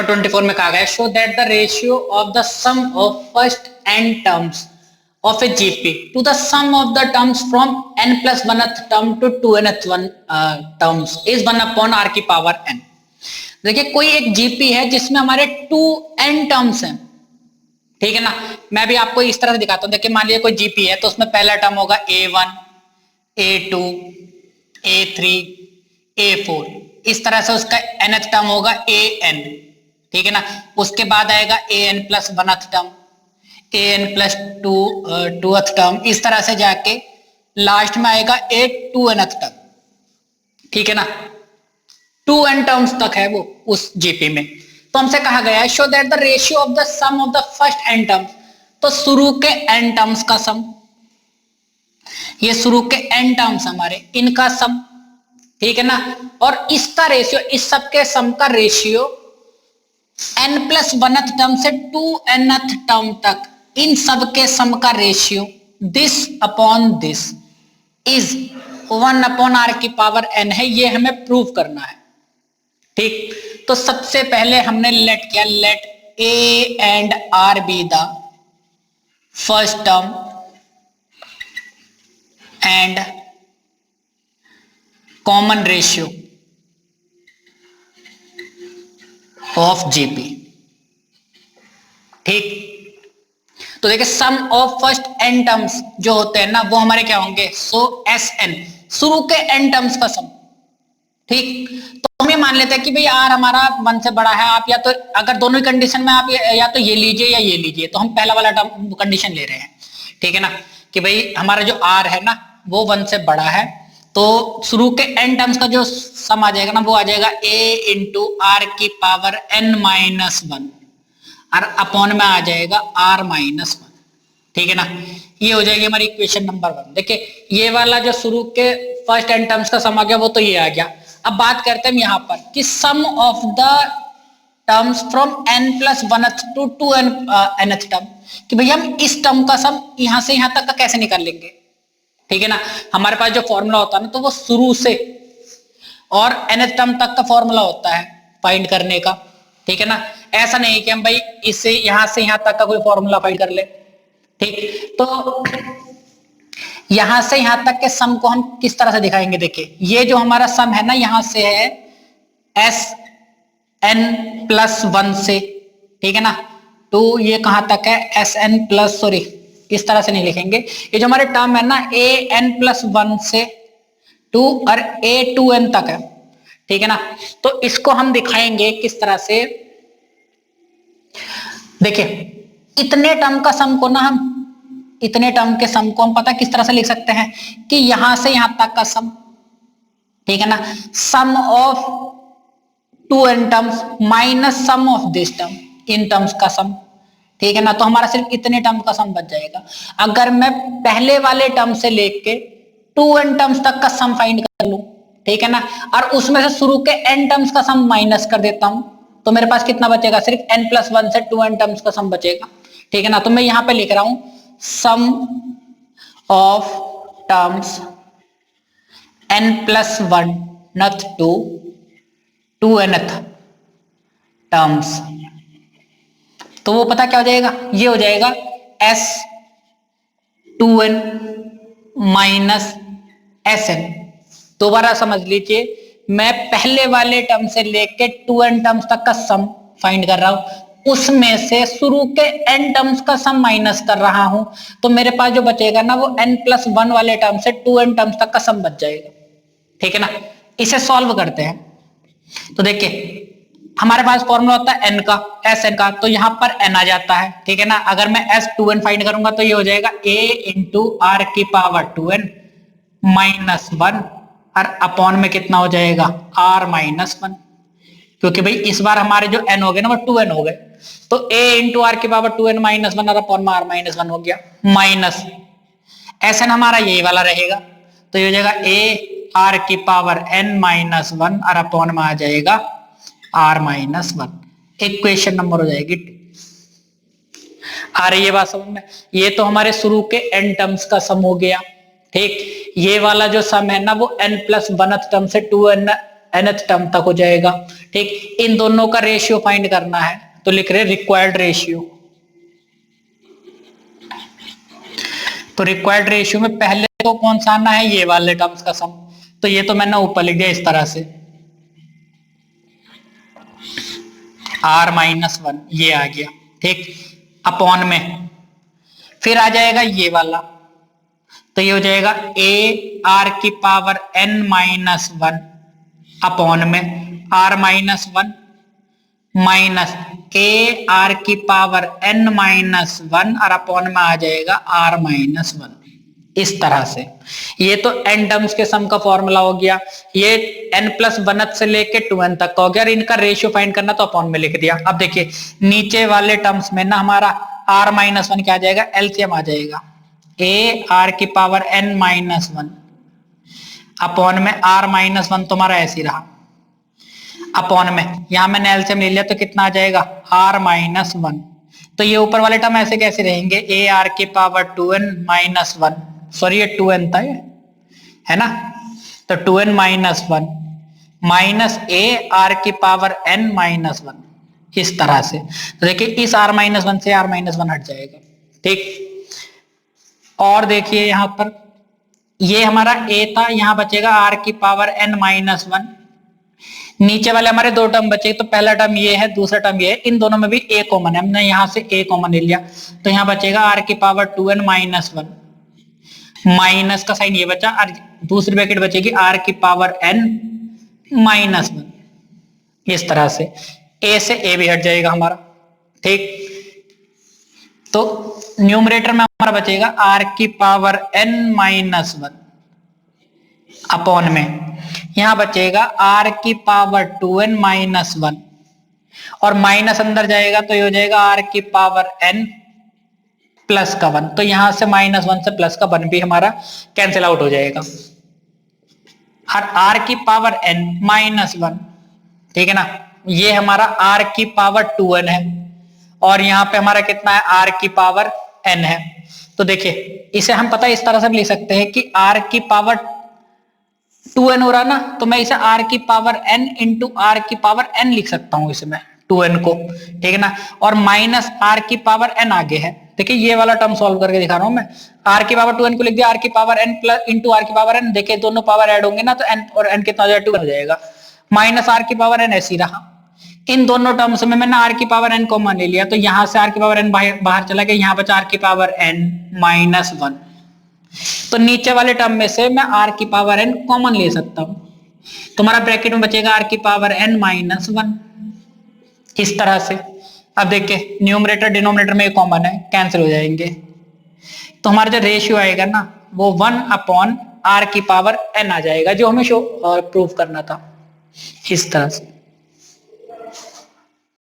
Number 24 में कहा गया show that the ratio of the sum of first n terms of a GP to the sum of the terms from n plus 1th term to 2nth one terms is 1 upon r की power n। देखिए कोई एक GP है जिसमें हमारे 2n terms हैं, ठीक है ना। मैं भी आपको इस तरह से दिखाता हूं। देखिए मान लीजिए कोई GP है तो उसमें पहला टर्म होगा a1 a2 a3 a4, इस तरह से उसका nth टर्म होगा an, ठीक है ना। उसके बाद आएगा an plus 1th term, an plus 2th term, इस तरह से जाके लास्ट में आएगा a2nth टर्म, ठीक है ना। 2n टर्म्स तक है वो उस जीपी में। तो हमसे कहा गया है show that the ratio of the sum of the first n terms, तो शुरू के n टर्म्स का सम, ये शुरू के n टर्म्स हमारे इनका सम, ठीक है ना। और इसका रेशियो, इस सब के सम का ratio n plus 1th term से 2nth टर्म तक, इन सब के सम का ratio this upon this is 1 upon r की पावर n है। ये हमें प्रूव करना है, ठीक। तो सबसे पहले हमने लेट किया, let a and r be the first term and common ratio of GP, ठीक। तो देखिए sum of first n terms जो होते हैं ना वो हमारे क्या होंगे, सो Sn, शुरू के n टर्म्स का सम, ठीक। तो हम ये मान लेते हैं कि भाई r हमारा 1 से बड़ा है। आप या तो अगर दोनों ही कंडीशन में आप या तो ये लीजिए या ये लीजिए, तो हम पहला वाला टर्म कंडीशन ले रहे हैं, ठीक है ना, कि भाई हमारा जो r है ना वो 1 से बड़ा है। तो शुरू के n टर्म्स का जो सम आ जाएगा ना वो आ जाएगा a इंटू r की पावर n माइनस 1 और अपॉन में आ जाएगा r माइनस 1, ठीक है ना। ये हो जाएगी हमारी इक्वेशन नंबर 1। देखिए ये वाला जो शुरू के फर्स्ट n टर्म्स का सम आ गया वो तो ये आ गया। अब बात करते हैं यहाँ पर कि sum of the terms from n plus 1th to 2nth term, कि भाई हम इस टर्म का सम यहाँ से यहाँ तक का कैसे निकाल लेंगे, ठीक है ना। हमारे पास जो फॉर्मूला होता है ना तो वो शुरू से और nth टर्म तक का फॉर्मूला होता है फाइंड करने का, ठीक है ना। ऐसा नहीं कि हम भाई इससे यहां से यहां तक का कोई फॉर्मूला फाइंड कर ले, ठीक। तो यहां से यहां तक के सम को हम किस तरह से दिखाएंगे, देखिए ये जो हमारा सम है ना यहां से है Sn प्लस 1 से, ठीक है ना, तो ये कहां तक है Sn प्लस, सॉरी इस तरह से नहीं लिखेंगे, ये जो हमारे टर्म है ना an प्लस 1 से 2 और a2n तक है, ठीक है ना। तो इसको हम दिखाएंगे किस तरह से, देखिए इतने टर्म का सम को ना हम, इतने टर्म के सम को हम पता किस तरह से लिख सकते हैं कि यहां से यहां तक का सम, ठीक है ना, sum of 2n terms minus sum of this term, इन टर्म्स का सम, ठीक है ना। तो हमारा सिर्फ इतने टर्म का सम बच जाएगा। अगर मैं पहले वाले टर्म से लेके 2n टर्म्स तक का सम फाइंड कर लूं, ठीक है ना, और उसमें से शुरू के n टर्म्स का सम माइनस कर देता हूं, तो मेरे पास कितना बचेगा, सिर्फ n प्लस 1 से 2n टर्म्स का सम बचेगा, ठीक है ना। तो मैं यहां पे लिख रहा हूं sum of terms n plus 1th to 2nth terms, तो वो पता क्या हो जाएगा, ये हो जाएगा S2n माइनस Sn। दोबारा समझ लीजिए, मैं पहले वाले टर्म से लेके 2n टर्म्स तक का सम फाइंड कर रहा हूं, उसमें से शुरू के n टर्म्स का सम माइनस कर रहा हूं, तो मेरे पास जो बचेगा ना वो n प्लस 1 वाले टर्म से 2n टर्म्स तक का सम बच जाएगा, ठीक है ना। इसे सॉल्व करते हैं। तो देखिए हमारे पास फॉर्मूला होता है n का, Sn का, तो यहां पर n आ जाता है, ठीक है ना। अगर मैं S2n फाइंड करूंगा तो ये हो जाएगा a इंटू r की पावर 2n माइनस 1 और अपॉन में कितना हो जाएगा r माइनस 1, क्योंकि भाई इस बार हमारे जो n हो गए ना वो 2n हो गए, तो a इंटू r की पावर 2n माइनस 1 और अपॉन में r माइनस 1 हो गया, माइनस Sn हमारा यही वाला रहेगा, तो ये हो जाएगा a r की पावर n माइनस 1 और अपॉन में आ जाएगा r माइनस 1। इक्वेशन नंबर हो जाएगी, आ रही है बात समझ में। ये तो हमारे शुरू के n टर्म्स का सम हो गया, ठीक। ये वाला जो सम है ना वो n प्लस 1th टर्म से 2n nth टर्म तक हो जाएगा। ठीक, इन दोनों का रेशियो फाइंड करना है तो लिख रहे रिक्वायर्ड रेशियो। तो रिक्वायर्ड रेशियो में पहले तो कौन सा आना है, ये वाले टर्म्स का सम। तो ये तो मैंने ऊपर लिख दिया इस तरह से, r-1 ये आ गया। ठीक, अपॉन में फिर आ जाएगा ये वाला, तो ये हो जाएगा ar⁻n-1 अपॉन में r-1 माइनस ar⁻n-1 और अपॉन में आ जाएगा r-1 इस तरह से। ये तो n टर्म्स के सम का फॉर्मूला हो गया, ये n+1 से लेके 2n तक का हो गया। और इनका रेशियो फाइंड करना तो अपॉन में लिख दिया। अब देखिए नीचे वाले टर्म्स में ना हमारा r-1 क्या आ जाएगा, एलसीएम आ जाएगा ar⁻n-1 अपॉन में r-1 तुम्हारा ऐसे रहा, अपॉन में यहां मैंने एलसीएम ले लिया तो कितना आ जाएगा r-1। तो ये ऊपर वाले टर्म ऐसे कैसे रहेंगे, ar⁻2n-1, सॉरी ये 2n था ये, है ना, तो 2n-1 माइनस ar⁻n-1 इस तरह से। तो देखिए इस r-1 से r-1 हट जाएगा। ठीक, और देखिए यहां पर ये हमारा a था, यहां बचेगा r⁻n-1। नीचे वाले हमारे दो टर्म बचे, तो पहला टर्म ये है, दूसरा टर्म ये है, इन दोनों में भी a कॉमन है, हमने यहां से a कॉमन ले लिया, तो यहां बचेगा r⁻2n-1 माइनस का साइन ये बचा और दूसरी ब्रैकेट बचेगी r⁻n-1 इस तरह से। a से a भी हट जाएगा हमारा। ठीक, तो न्यूमरेटर में हमारा बचेगा r⁻n-1 अपॉन में यहां बचेगा r⁻2n-1 और माइनस अंदर जाएगा तो ये हो जाएगा r⁻n+1। तो यहां से -1 से +1 भी हमारा कैंसिल आउट हो जाएगा। और r⁻n-1 ठीक है ना, ये हमारा r⁻2n है और यहाँ पे हमारा कितना है r⁻n है। तो देखिए इसे हम पता है इस तरह से भी लिख सकते हैं कि r⁻2n हो रहा ना, तो मैं इसे r⁻n इंटू r⁻n लिख सकता हूं इसमें 2n को। ठीक है ना, और माइनस r⁻n आगे है। देखिए ये वाला टर्म सॉल्व करके दिखा रहा हूं मैं, r⁻2n को लिख दिया r⁻n प्लस इंटू r⁻n। देखिए दोनों पावर ऐड होंगे ना तो n और n कितना हो जाएगा 2 हो जाएगा, माइनस r⁻n ऐसी रहा। इन दोनों टर्म्स में मैंने r⁻n कॉमन ले लिया, तो यहां से r⁻n बाहर चला गया, यहां बचा r⁻n-1। तो नीचे वाले टर्म में से मैं r⁻n कॉमन ले सकता हूं, तुम्हारा ब्रैकेट में बचेगा r⁻n-1 इस तरह से। अब देखिए न्यूमरेटर डिनोमिनेटर में कॉमन है, कैंसिल हो जाएंगे, तो हमारा जो रेशियो आएगा ना वो 1/r⁻n आ जाएगा, जो हमें प्रूव करना था इस तरह से।